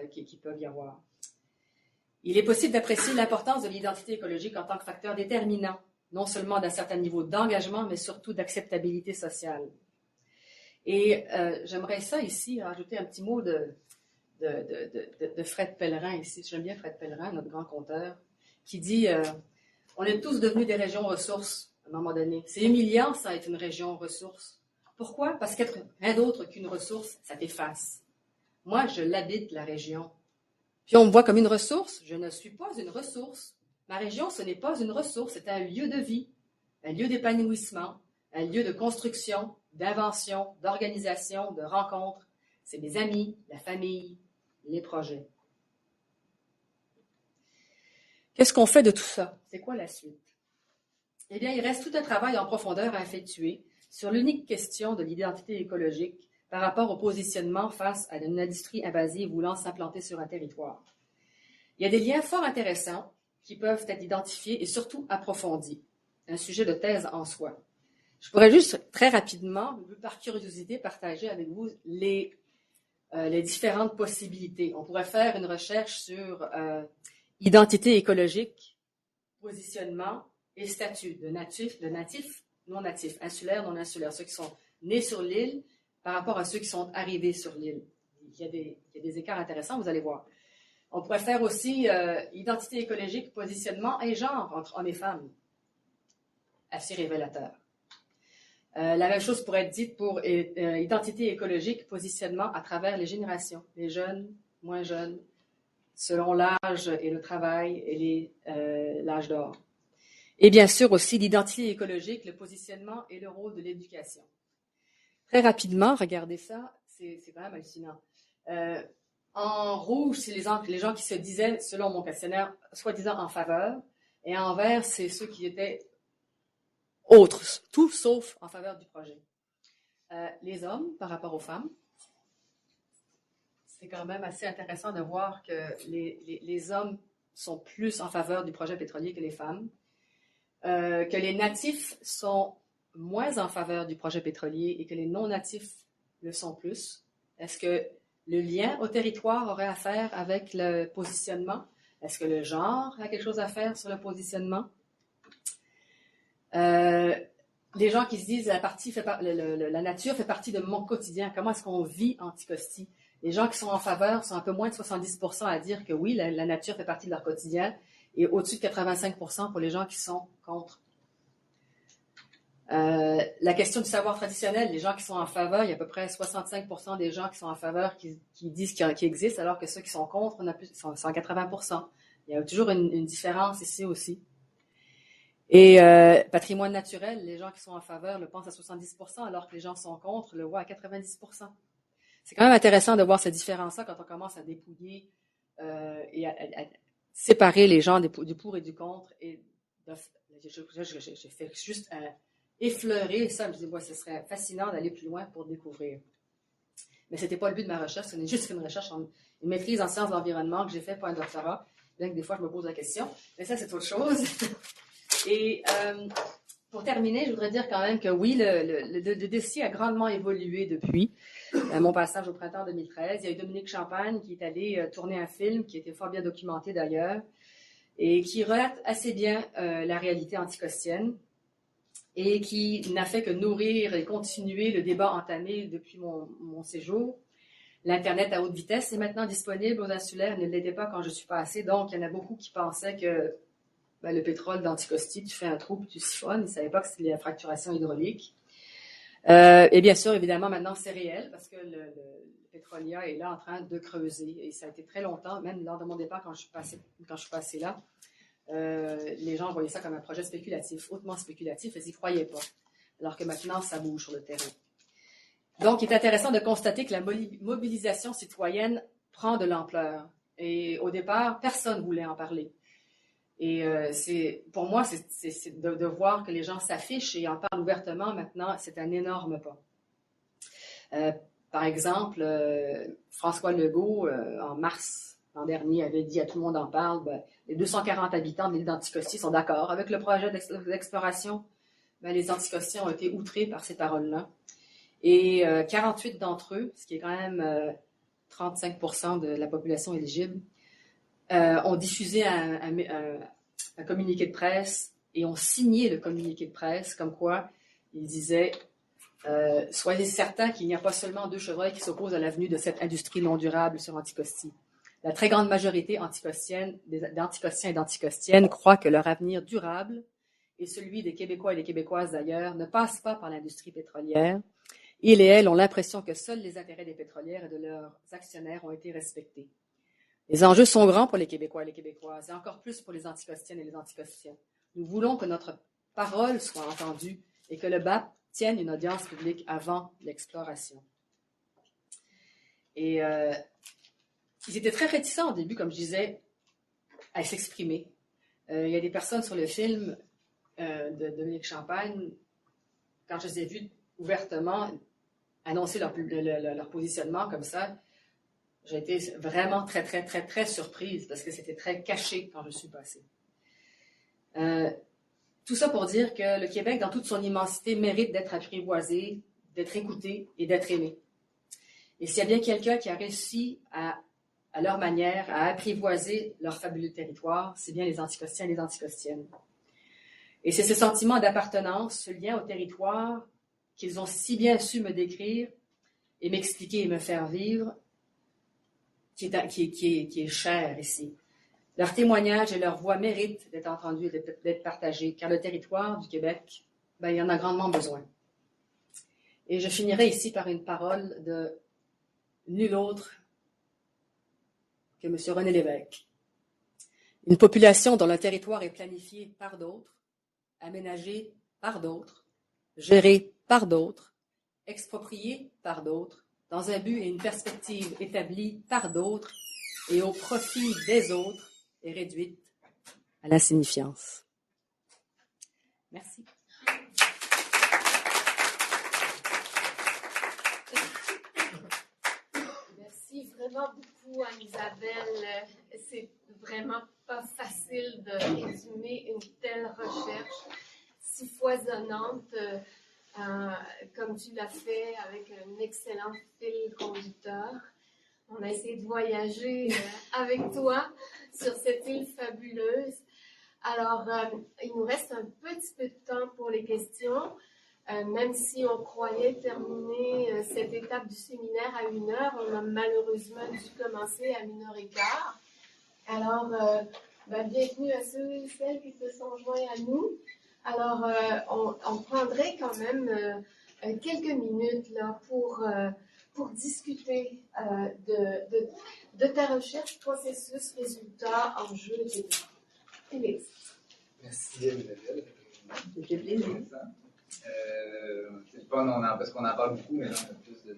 y avoir. Il est possible d'apprécier l'importance de l'identité écologique en tant que facteur déterminant, non seulement d'un certain niveau d'engagement, mais surtout d'acceptabilité sociale. Et j'aimerais ça ici rajouter un petit mot de Fred Pellerin ici. J'aime bien Fred Pellerin, notre grand conteur, qui dit on est tous devenus des régions ressources à un moment donné. C'est humiliant, ça, être une région ressource. Pourquoi? Parce qu'être rien d'autre qu'une ressource, ça t'efface. Moi, je l'habite, la région. Puis on me voit comme une ressource. Je ne suis pas une ressource. Ma région, ce n'est pas une ressource, c'est un lieu de vie, un lieu d'épanouissement, un lieu de construction, d'invention, d'organisation, de rencontre. C'est mes amis, la famille, les projets. Qu'est-ce qu'on fait de tout ça? C'est quoi la suite? Eh bien, il reste tout un travail en profondeur à effectuer sur l'unique question de l'identité écologique par rapport au positionnement face à une industrie invasive voulant s'implanter sur un territoire. Il y a des liens fort intéressants qui peuvent être identifiés et surtout approfondis. Un sujet de thèse en soi. Je pourrais juste très rapidement, par curiosité, partager avec vous les les différentes possibilités. On pourrait faire une recherche sur identité écologique, positionnement et statut de natifs, non natifs, insulaires, non insulaires, ceux qui sont nés sur l'île par rapport à ceux qui sont arrivés sur l'île. Il y a des écarts intéressants, vous allez voir. On pourrait faire aussi identité écologique, positionnement et genre entre hommes et femmes. Assez révélateur. La même chose pourrait être dite pour identité écologique, positionnement à travers les générations, les jeunes, moins jeunes, selon l'âge et le travail et l'âge d'or. Et bien sûr aussi l'identité écologique, le positionnement et le rôle de l'éducation. Très rapidement, regardez ça, c'est quand même hallucinant. En rouge, c'est les gens qui se disaient, selon mon questionnaire, soi-disant en faveur, et en vert, c'est ceux qui étaient autres, tout sauf en faveur du projet. Les hommes par rapport aux femmes, c'est quand même assez intéressant de voir que les hommes sont plus en faveur du projet pétrolier que les femmes, que les natifs sont moins en faveur du projet pétrolier et que les non-natifs le sont plus. Est-ce que le lien au territoire aurait à faire avec le positionnement? Est-ce que le genre a quelque chose à faire sur le positionnement? Les gens qui se disent la nature fait partie de mon quotidien. Comment est-ce qu'on vit Anticosti? Les gens qui sont en faveur sont un peu moins de 70% à dire que oui, la nature fait partie de leur quotidien et au-dessus de 85% pour les gens qui sont contre. La question du savoir traditionnel, les gens qui sont en faveur, il y a à peu près 65% des gens qui sont en faveur qui disent qu'il existe, alors que ceux qui sont contre sont 80%. Il y a toujours une différence ici aussi. Et patrimoine naturel, les gens qui sont en faveur le pensent à 70%, alors que les gens qui sont contre le voient à 90%. C'est quand même intéressant de voir cette différence-là quand on commence à dépouiller et à séparer les gens du pour et du contre. Et j'ai fait juste effleurer ça. Je me dis, ouais, ce serait fascinant d'aller plus loin pour découvrir. Mais c'était pas le but de ma recherche, c'est juste une recherche, une maîtrise en sciences de l'environnement que j'ai fait pour un doctorat. Bien que des fois, je me pose la question. Mais ça, c'est autre chose. Et pour terminer, je voudrais dire quand même que oui, le dossier a grandement évolué depuis mon passage au printemps 2013. Il y a eu Dominique Champagne qui est allé tourner un film qui était fort bien documenté d'ailleurs et qui relate assez bien la réalité anticostienne et qui n'a fait que nourrir et continuer le débat entamé depuis mon séjour. L'Internet à haute vitesse est maintenant disponible aux insulaires. Il ne l'était pas quand je suis passée. Donc, il y en a beaucoup qui pensaient que le pétrole d'Anticosti, tu fais un trou puis tu siphonnes. Ils ne savaient pas que c'était la fracturation hydraulique. Et bien sûr, évidemment, maintenant, c'est réel parce que le Pétrolia est là en train de creuser. Et ça a été très longtemps, même lors de mon départ, quand je suis passée là, les gens voyaient ça comme un projet spéculatif, hautement spéculatif, et ils n'y croyaient pas. Alors que maintenant, ça bouge sur le terrain. Donc, il est intéressant de constater que la mobilisation citoyenne prend de l'ampleur. Et au départ, personne ne voulait en parler. Et pour moi, c'est de voir que les gens s'affichent et en parlent ouvertement maintenant, c'est un énorme pas. Par exemple, François Legault, en mars l'an dernier, avait dit à tout le monde en parle, les 240 habitants de l'île d'Anticosti sont d'accord avec le projet d'exploration. Les Anticostiens ont été outrés par ces paroles-là. Et 48 d'entre eux, ce qui est quand même 35% de la population éligible, ont diffusé un communiqué de presse et ont signé le communiqué de presse comme quoi ils disaient soyez certains qu'il n'y a pas seulement 2 chevreuils qui s'opposent à l'avenue de cette industrie non durable sur Anticosti. La très grande majorité d'Anticostiens et d'Anticostiennes croient que leur avenir durable et celui des Québécois et des Québécoises d'ailleurs ne passe pas par l'industrie pétrolière. Ils et elles ont l'impression que seuls les intérêts des pétrolières et de leurs actionnaires ont été respectés. Les enjeux sont grands pour les Québécois et les Québécoises, et encore plus pour les Anticostiennes et les Anticostiens. Nous voulons que notre parole soit entendue et que le BAP tienne une audience publique avant l'exploration. Et ils étaient très réticents au début, comme je disais, à s'exprimer. Il y a des personnes sur le film de Dominique Champagne, quand je les ai vus ouvertement annoncer leur positionnement comme ça, j'ai été vraiment très, très, très, très surprise parce que c'était très caché quand je suis passée. Tout ça pour dire que le Québec, dans toute son immensité, mérite d'être apprivoisé, d'être écouté et d'être aimé. Et s'il y a bien quelqu'un qui a réussi à leur manière, à apprivoiser leur fabuleux territoire, c'est bien les anticostiens et les anticostiennes. Et c'est ce sentiment d'appartenance, ce lien au territoire qu'ils ont si bien su me décrire et m'expliquer et me faire vivre, qui est cher ici. Leurs témoignages et leurs voix méritent d'être entendus et d'être partagés, car le territoire du Québec, il en a grandement besoin. Et je finirai ici par une parole de nul autre que M. René Lévesque. Une population dont le territoire est planifié par d'autres, aménagé par d'autres, géré par d'autres, exproprié par d'autres, dans un but et une perspective établie par d'autres et au profit des autres, est réduite à l'insignifiance. Merci. Merci vraiment beaucoup, Anne-Isabelle. C'est vraiment pas facile de résumer une telle recherche si foisonnante comme tu l'as fait avec un excellent fil conducteur. On a essayé de voyager avec toi sur cette île fabuleuse. Alors, il nous reste un petit peu de temps pour les questions. Même si on croyait terminer cette étape du séminaire à 1h, on a malheureusement dû commencer à 1h15. Alors, bienvenue à ceux et celles qui se sont joints à nous. Alors, on prendrait quand même quelques minutes là, pour discuter de ta recherche, processus, résultats, enjeux, etc. Félix. Merci, Isabelle. J'ai plaisir. C'est le fun, parce qu'on en parle beaucoup, mais là, on a plus de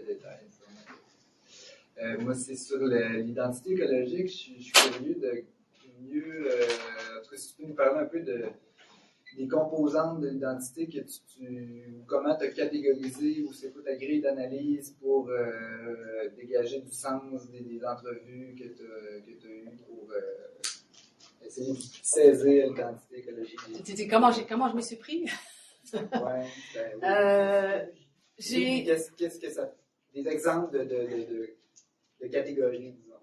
détails. Moi, c'est sur l'identité écologique. Je suis curieux de mieux. En tout cas, si tu peux nous parler un peu des composantes de l'identité, comment tu as catégorisé, ou c'est quoi ta grille d'analyse pour dégager du sens des entrevues que tu as eues pour essayer de saisir l'identité écologique. Comment je m'y suis pris? Oui. Qu'est-ce que ça. Des exemples de catégories, disons.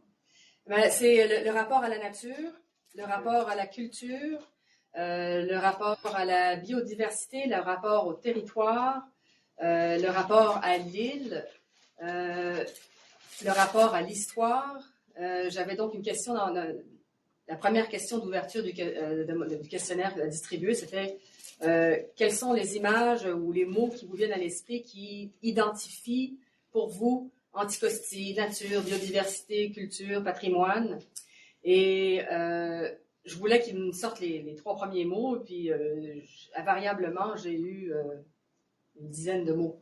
C'est le rapport à la nature, le rapport à la culture, le rapport à la biodiversité, le rapport au territoire, le rapport à l'île, le rapport à l'histoire. J'avais donc une question dans la première question d'ouverture du questionnaire distribué, c'était quelles sont les images ou les mots qui vous viennent à l'esprit qui identifient pour vous Anticosti, nature, biodiversité, culture, patrimoine. Et je voulais qu'ils me sortent les 3 premiers mots, puis invariablement, j'ai eu une dizaine de mots.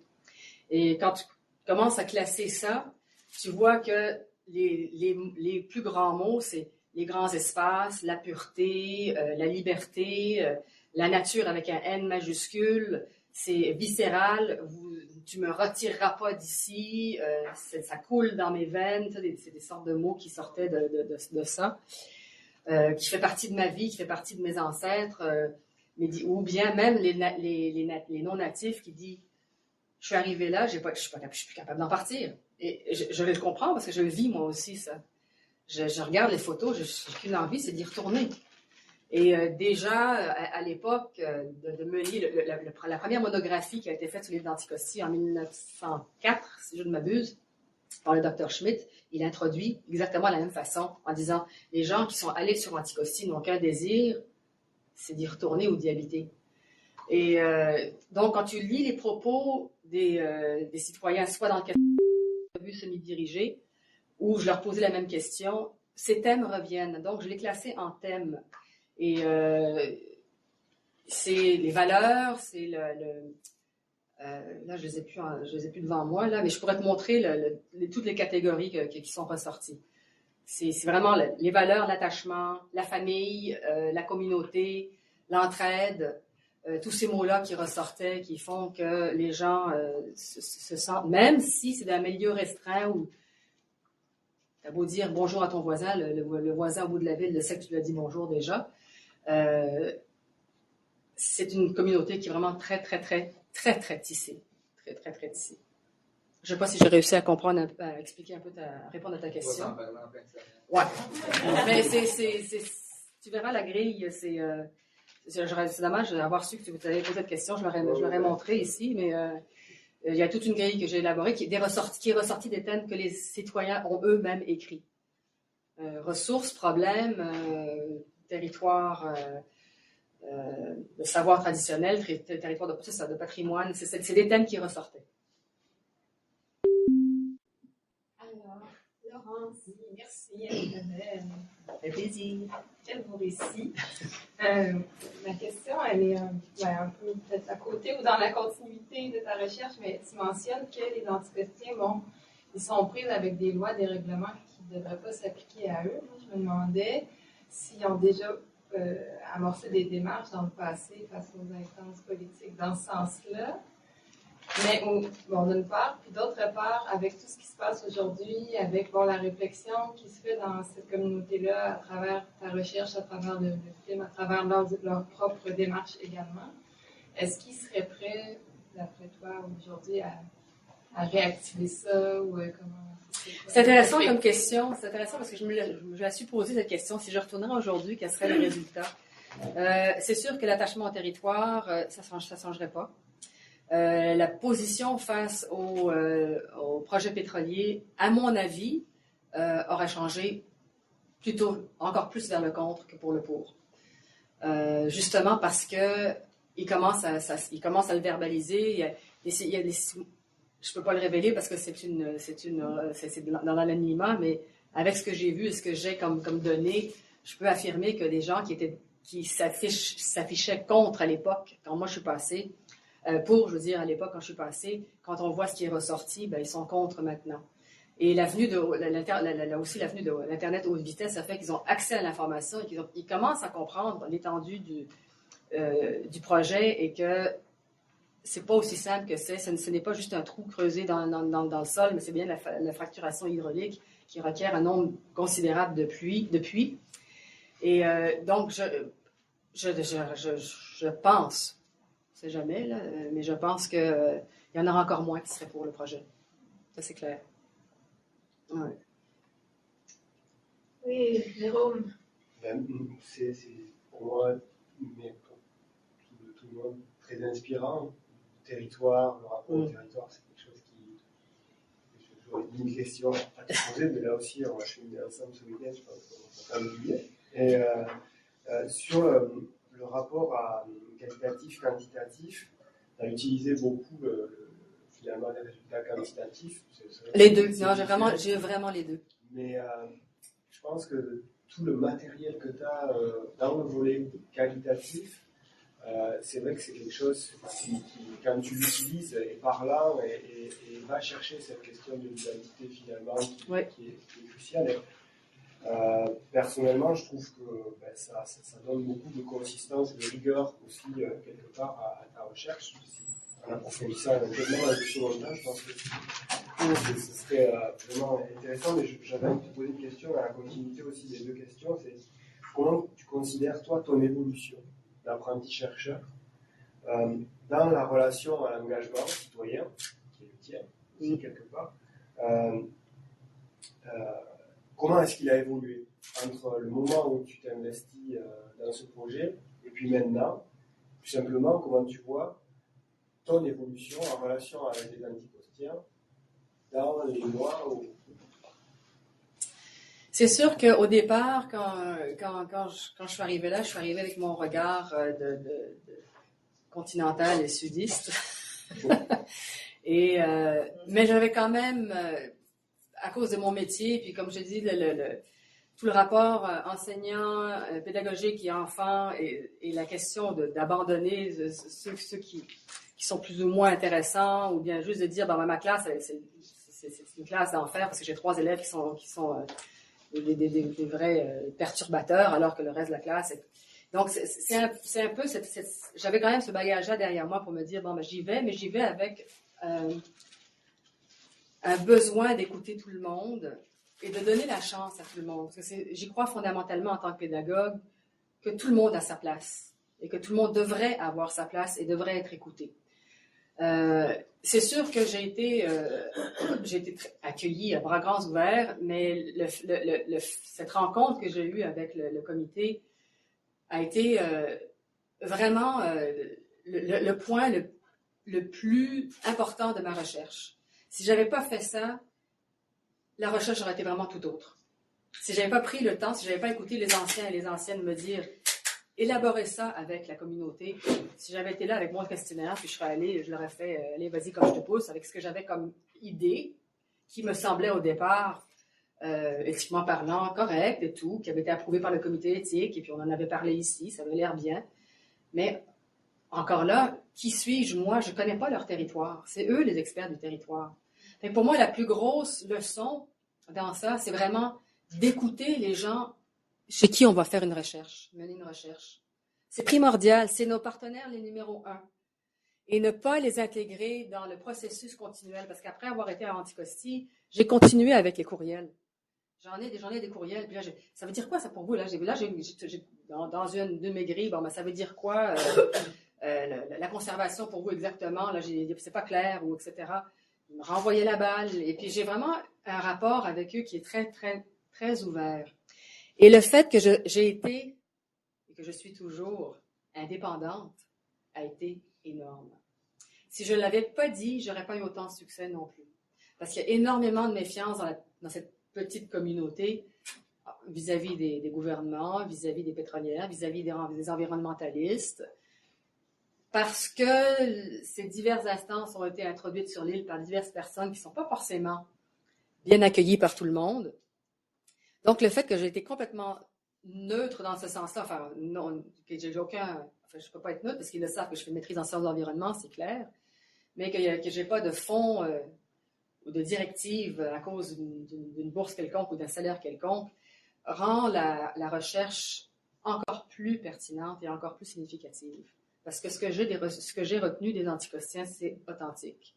Et quand tu commences à classer ça, tu vois que les plus grands mots, c'est les grands espaces, la pureté, la liberté, la nature avec un N majuscule, c'est viscéral, tu me retireras pas d'ici, ça coule dans mes veines, c'est des sortes de mots qui sortaient de ça, qui fait partie de ma vie, qui fait partie de mes ancêtres, ou bien même les non-natifs qui disent je suis arrivé là, je suis plus capable d'en partir. Et je le comprends parce que je le vis moi aussi, ça. Je regarde les photos, je n'ai qu'une envie, c'est d'y retourner. Et déjà, à l'époque, de mener la première monographie qui a été faite sur l'île d'Anticosti en 1904, si je ne m'abuse, par le Dr Schmidt, il introduit exactement de la même façon en disant « Les gens qui sont allés sur Anticosti n'ont qu'un désir, c'est d'y retourner ou d'y habiter. » Et donc, quand tu lis les propos des citoyens, soit dans le questionnaire semi-dirigé, où je leur posais la même question, ces thèmes reviennent. Donc, je l'ai classé en thèmes. Et c'est les valeurs, c'est là, je les ai plus devant moi, là, mais je pourrais te montrer toutes les catégories qui sont ressorties. C'est vraiment les valeurs, l'attachement, la famille, la communauté, l'entraide, tous ces mots-là qui ressortaient, qui font que les gens se sentent, même si c'est d'un milieu restreint où t'as beau dire bonjour à ton voisin, le voisin au bout de la ville le sait que tu lui as dit bonjour déjà. C'est une communauté qui est vraiment très, très, très, très, très tissée. Très, très, très tissée. Je ne sais pas si j'ai réussi à comprendre, à expliquer un peu, à répondre à ta question. On va s'en parler en fin de semaine. Ouais. Mais tu verras la grille, c'est dommage d'avoir su que tu avais posé cette question, je l'aurais montré ici, mais il y a toute une grille que j'ai élaborée qui est ressortie des thèmes que les citoyens ont eux-mêmes écrits. Ressources, problèmes, territoire, le savoir traditionnel, territoire de patrimoine, c'est des thèmes qui ressortaient. Alors, Laurence, merci Anne-Isabelle. Ça fait plaisir. Quel beau récit. Ma question, elle est un peu peut-être à côté ou dans la continuité de ta recherche, mais tu mentionnes que les anticostiens, ils sont pris avec des lois, des règlements qui ne devraient pas s'appliquer à eux. Moi, je me demandais s'ils ont déjà amorcé des démarches dans le passé face aux instances politiques dans ce sens-là. Mais d'une part, puis d'autre part, avec tout ce qui se passe aujourd'hui, avec la réflexion qui se fait dans cette communauté-là à travers ta recherche, à travers le film, à travers leur propre démarche également, est-ce qu'ils seraient prêts, d'après toi, aujourd'hui, à réactiver ça ou comment? C'est intéressant comme question. C'est intéressant parce que je me la suis posé cette question. Si je retournais aujourd'hui, quels seraient les résultats? C'est sûr que l'attachement au territoire, ça changerait pas. La position face au projet pétrolier, à mon avis, aurait changé plutôt encore plus vers le contre que pour le pour. Justement parce que il commence à le verbaliser. Je peux pas le révéler parce que c'est dans l'anonymat, mais avec ce que j'ai vu et ce que j'ai comme données, je peux affirmer que des gens qui s'affichaient contre à l'époque, quand moi je suis passée, à l'époque, quand je suis passée, quand on voit ce qui est ressorti, ils sont contre maintenant. Et l'avenue de l'Internet haute vitesse, ça fait qu'ils ont accès à l'information et qu'ils commencent à comprendre l'étendue du projet et que c'est pas aussi simple que ce n'est pas juste un trou creusé dans le sol, mais c'est bien la fracturation hydraulique qui requiert un nombre considérable de puits. Et donc, je pense, je ne sais jamais, là, mais je pense qu'il y en aura encore moins qui seraient pour le projet. Ça, c'est clair. Ouais. Oui, Jérôme. C'est pour moi, mais pour tout le monde, très inspirant. Le territoire, le rapport au territoire, c'est quelque chose qui... J'aurais une question à te poser, mais là aussi, on va cheminer ensemble ce week-end, je pense qu'on va oublier. Et sur le rapport à qualitatif, quantitatif, on a utilisé beaucoup finalement les résultats quantitatifs. Les deux, non, j'ai vraiment les deux. Mais je pense que tout le matériel que tu as dans le volet qualitatif, c'est vrai que c'est quelque chose qui quand tu l'utilises, est parlant et va chercher cette question de l'identité finalement qui est cruciale. Personnellement, je trouve que ça donne beaucoup de consistance, de rigueur aussi, quelque part, à ta recherche. En approfondissant éventuellement la question montage, je pense que ce serait vraiment intéressant. Mais j'avais envie de te poser une question à la continuité aussi des deux questions. C'est comment tu considères, toi, ton évolution d'apprenti-chercheur dans la relation à l'engagement citoyen, qui est le tien, aussi, quelque part. Comment est-ce qu'il a évolué entre le moment où tu t'es investi dans ce projet et puis maintenant? Tout simplement, comment tu vois ton évolution en relation avec les anticostiens dans les mois où... C'est sûr qu'au départ, quand je suis arrivée là, je suis arrivée avec mon regard de continental et sudiste. Mais j'avais quand même... à cause de mon métier, puis comme je dis, tout le rapport enseignant, pédagogique et enfant, et la question d'abandonner ceux qui sont plus ou moins intéressants, ou bien juste de dire, ma classe, c'est une classe d'enfer, parce que j'ai 3 élèves qui sont des vrais perturbateurs, alors que le reste de la classe... Donc, c'est un peu... J'avais quand même ce bagage-là derrière moi pour me dire, j'y vais, mais j'y vais avec... un besoin d'écouter tout le monde et de donner la chance à tout le monde. Parce que j'y crois fondamentalement en tant que pédagogue que tout le monde a sa place et que tout le monde devrait avoir sa place et devrait être écouté. c'est sûr que j'ai été accueillie à bras grands ouverts, mais cette rencontre que j'ai eue avec le comité a été vraiment le point le plus important de ma recherche. Si j'avais pas fait ça, la recherche aurait été vraiment tout autre. Si j'avais pas pris le temps, si j'avais pas écouté les anciens et les anciennes me dire élaborer ça avec la communauté, si j'avais été là avec mon questionnaire, puis je serais allée, je leur aurais fait allez, vas-y comme je te pousse, avec ce que j'avais comme idée, qui me semblait au départ, éthiquement parlant, correct et tout, qui avait été approuvé par le comité éthique, et puis on en avait parlé ici, ça avait l'air bien. Mais encore là, qui suis-je, moi? Je ne connais pas leur territoire. C'est eux les experts du territoire. Donc pour moi, la plus grosse leçon dans ça, c'est vraiment d'écouter les gens chez qui on va faire une recherche, mener une recherche. C'est primordial, c'est nos partenaires les numéros 1. Et ne pas les intégrer dans le processus continuel, parce qu'après avoir été à Anticosti, j'ai continué avec les courriels. J'en ai des courriels, puis là, ça veut dire quoi ça pour vous? Là, dans une de mes grilles, bon, ben, ça veut dire quoi la conservation pour vous exactement? Là, c'est pas clair, ou etc. Ils me renvoyaient la balle, et puis j'ai vraiment un rapport avec eux qui est très, très, très ouvert. Et le fait que j'ai été, et que je suis toujours indépendante, a été énorme. Si je ne l'avais pas dit, j'aurais pas eu autant de succès non plus. Parce qu'il y a énormément de méfiance dans cette petite communauté vis-à-vis des gouvernements, vis-à-vis des pétrolières, vis-à-vis des environnementalistes. Parce que ces diverses instances ont été introduites sur l'île par diverses personnes qui ne sont pas forcément bien accueillies par tout le monde. Donc, le fait que j'ai été complètement neutre dans ce sens-là, enfin, non, que j'ai aucun, enfin, je ne peux pas être neutre parce qu'ils le savent que je fais une maîtrise en sciences de l'environnement, c'est clair, mais que je n'ai pas de fonds ou de directives à cause d'une bourse quelconque ou d'un salaire quelconque, rend la recherche encore plus pertinente et encore plus significative. Parce que ce que j'ai retenu des anticostiens, c'est authentique.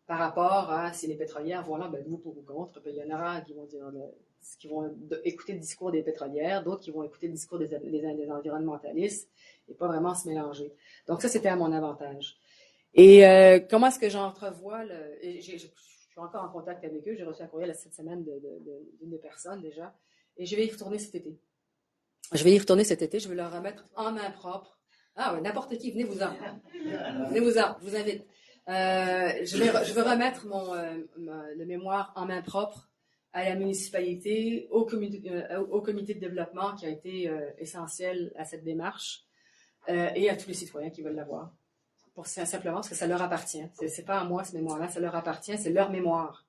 Par rapport à si les pétrolières vont là, ben, vous pour ou contre, ben, il y en aura qui vont écouter le discours des pétrolières, d'autres qui vont écouter le discours des environnementalistes et pas vraiment se mélanger. Donc ça, c'était à mon avantage. Et comment est-ce que j'entrevois je suis encore en contact avec eux, j'ai reçu un courriel cette semaine d'une des personnes déjà, et je vais y retourner cet été. Je vais leur remettre en main propre. Ah ouais, n'importe qui, venez-vous-en. Venez-vous-en, je vous invite. Je veux remettre le mémoire en main propre à la municipalité, au comité de développement qui a été essentiel à cette démarche et à tous les citoyens qui veulent l'avoir. Simplement parce que ça leur appartient. C'est pas à moi ce mémoire-là, ça leur appartient, c'est leur mémoire.